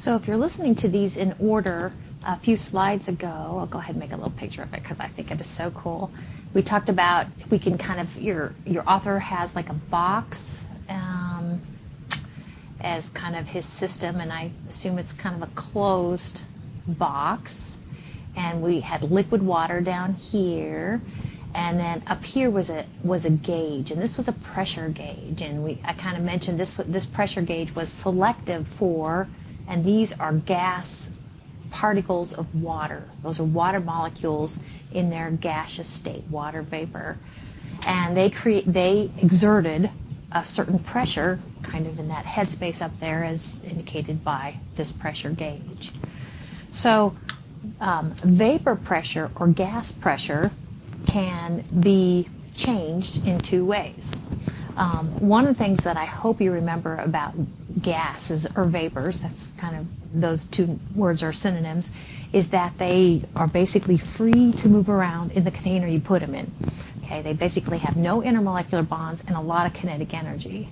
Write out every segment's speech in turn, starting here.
So if you're listening to these in order, a few slides ago, I'll go ahead and make a little picture of it because I think it is so cool. We talked about we can kind of, your author has like a box as kind of his system, and I assume it's kind of a closed box. And we had liquid water down here, and then up here was a gauge, and this was a pressure gauge. And I kind of mentioned this pressure gauge was selective for, and these are gas particles of water. Those are water molecules in their gaseous state, water vapor, and they exerted a certain pressure kind of in that headspace up there as indicated by this pressure gauge. So vapor pressure or gas pressure can be changed in two ways. One of the things that I hope you remember about gases or vapors, that's kind of, those two words are synonyms, is that they are basically free to move around in the container you put them in. Okay, they basically have no intermolecular bonds and a lot of kinetic energy.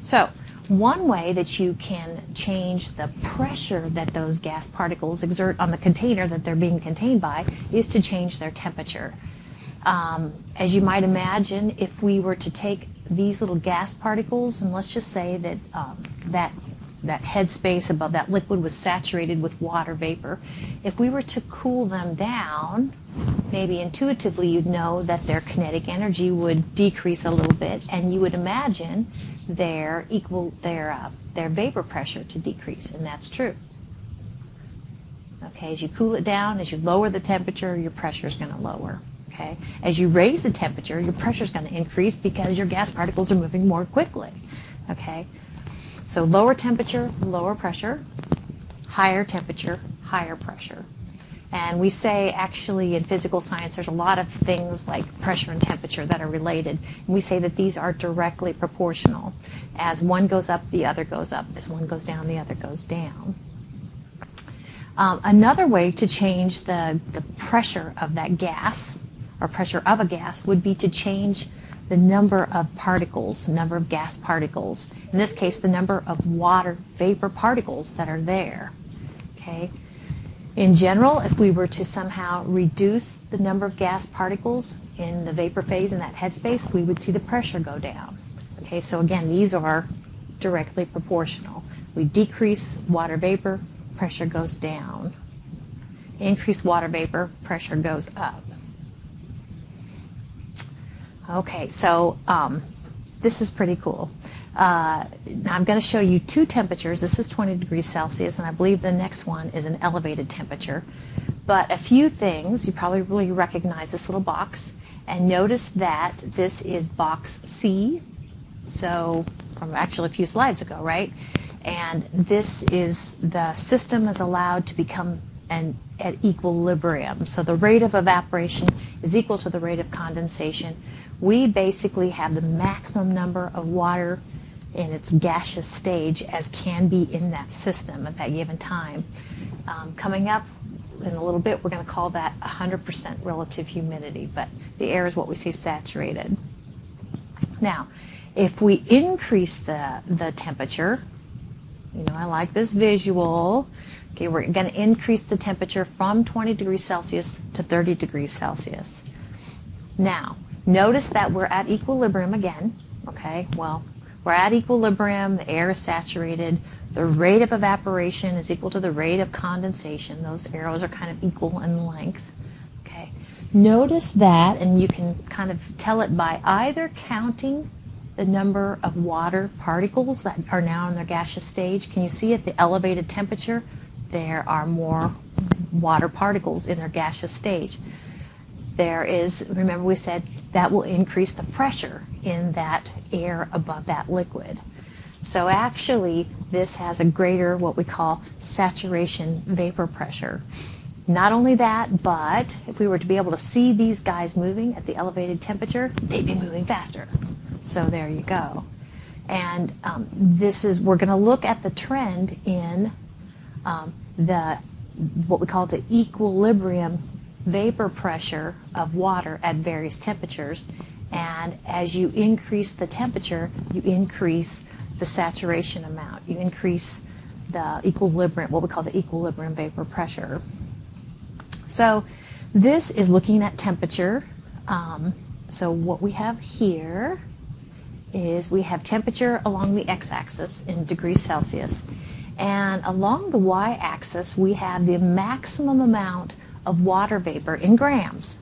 So one way that you can change the pressure that those gas particles exert on the container that they're being contained by is to change their temperature. As you might imagine, if we were to take these little gas particles, and let's just say that that headspace above that liquid was saturated with water vapor, if we were to cool them down, maybe intuitively you'd know that their kinetic energy would decrease a little bit, and you would imagine their vapor pressure to decrease, and that's true. Okay, as you cool it down, as you lower the temperature, your pressure is going to lower. Okay, as you raise the temperature, your pressure is going to increase because your gas particles are moving more quickly. Okay, so lower temperature, lower pressure; higher temperature, higher pressure. And we say, actually, in physical science, there's a lot of things like pressure and temperature that are related. And we say that these are directly proportional. As one goes up, the other goes up. As one goes down, the other goes down. Another way to change the pressure of that gas, or pressure of a gas, would be to change the number of particles, number of gas particles. In this case, the number of water vapor particles that are there. Okay. In general, if we were to somehow reduce the number of gas particles in the vapor phase in that headspace, we would see the pressure go down. Okay, so again, these are directly proportional. We decrease water vapor, pressure goes down. Increase water vapor, pressure goes up. Okay, so this is pretty cool. Now I'm going to show you two temperatures. This is 20 degrees Celsius, and I believe the next one is an elevated temperature. But a few things, you probably really recognize this little box, and notice that this is box C, so from actually a few slides ago, right? And this is, the system is allowed to become at equilibrium. So the rate of evaporation is equal to the rate of condensation. We basically have the maximum number of water in its gaseous stage as can be in that system at that given time. Coming up in a little bit, we're going to call that 100% relative humidity, but the air is what we say saturated. Now, if we increase the temperature, you know, I like this visual. Okay, we're going to increase the temperature from 20 degrees Celsius to 30 degrees Celsius. Now, notice that we're at equilibrium again. Okay, well, we're at equilibrium, the air is saturated, the rate of evaporation is equal to the rate of condensation. Those arrows are kind of equal in length. Okay, notice that, and you can kind of tell it by either counting the number of water particles that are now in their gaseous stage. Can you see at the elevated temperature there are more water particles in their gaseous stage? There is, remember we said, that will increase the pressure in that air above that liquid. So actually this has a greater, what we call, saturation vapor pressure. Not only that, but if we were to be able to see these guys moving at the elevated temperature, they'd be moving faster. So there you go. And this is, we're going to look at the trend in what we call the equilibrium vapor pressure of water at various temperatures, and as you increase the temperature, you increase the saturation amount. You increase the equilibrium, what we call the equilibrium vapor pressure. So this is looking at temperature. So what we have here is we have temperature along the x-axis in degrees Celsius, and along the y-axis we have the maximum amount of water vapor in grams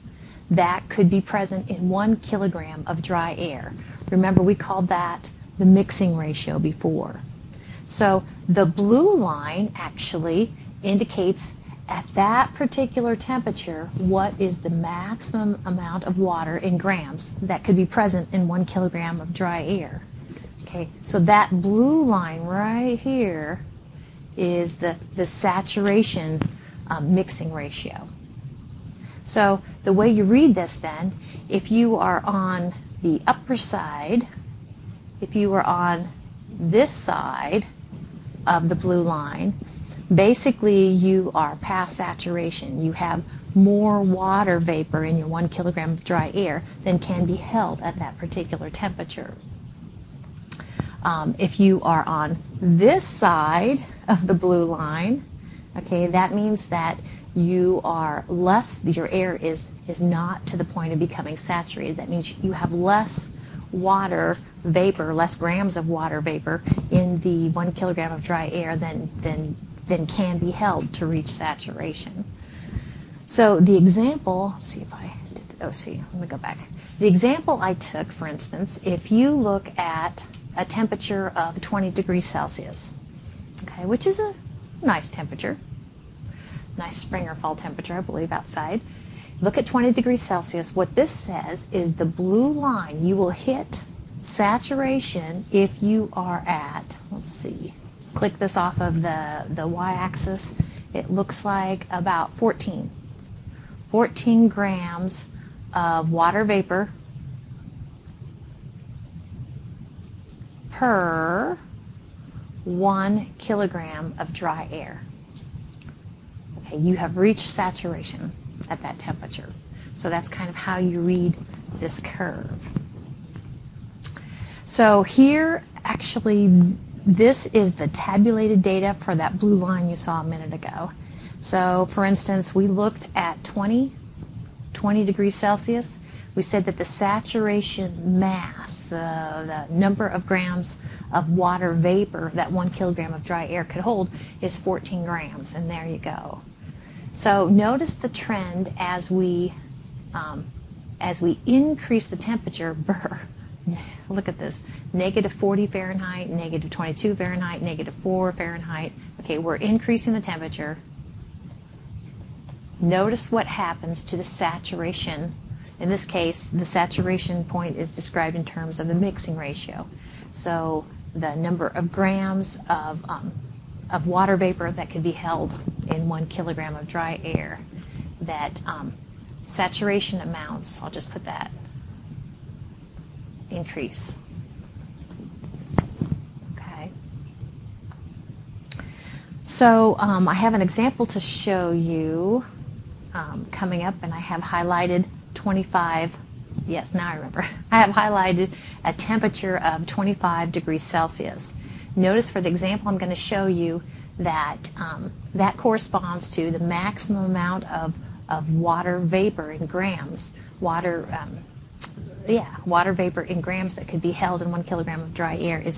that could be present in 1 kilogram of dry air. Remember, we called that the mixing ratio before. So the blue line actually indicates at that particular temperature what is the maximum amount of water in grams that could be present in 1 kilogram of dry air. Okay, so that blue line right here is the saturation mixing ratio. So the way you read this then, if you are on the upper side, if you are on this side of the blue line, basically you are past saturation. You have more water vapor in your 1 kilogram of dry air than can be held at that particular temperature. If you are on this side of the blue line, okay, that means that you are less, your air is not to the point of becoming saturated. That means you have less water vapor, less grams of water vapor in the 1 kilogram of dry air than can be held to reach saturation. So the example, let's see if I did, let me go back. The example I took, for instance, if you look at a temperature of 20 degrees Celsius, okay, which is a nice temperature, nice spring or fall temperature, I believe, outside. Look at 20 degrees Celsius. What this says is the blue line, you will hit saturation if you are at, let's see, click this off of the y-axis, it looks like about 14 grams of water vapor per 1 kilogram of dry air. Okay, you have reached saturation at that temperature. So that's kind of how you read this curve. So here, actually, this is the tabulated data for that blue line you saw a minute ago. So, for instance, we looked at 20 degrees Celsius. We said that the saturation mass, the number of grams of water vapor that 1 kilogram of dry air could hold is 14 grams, and there you go. So notice the trend as we increase the temperature. Look at this, negative 40 Fahrenheit, negative 22 Fahrenheit, negative 4 Fahrenheit. Okay, we're increasing the temperature. Notice what happens to the saturation. In this case, the saturation point is described in terms of the mixing ratio. So the number of grams of water vapor that could be held in 1 kilogram of dry air. That saturation amounts, I'll just put that, increase. Okay. So I have an example to show you coming up, and I have highlighted 25, yes, now I remember. I have highlighted a temperature of 25 degrees Celsius. Notice for the example I'm going to show you that that corresponds to the maximum amount of water vapor in grams, water vapor in grams that could be held in 1 kilogram of dry air is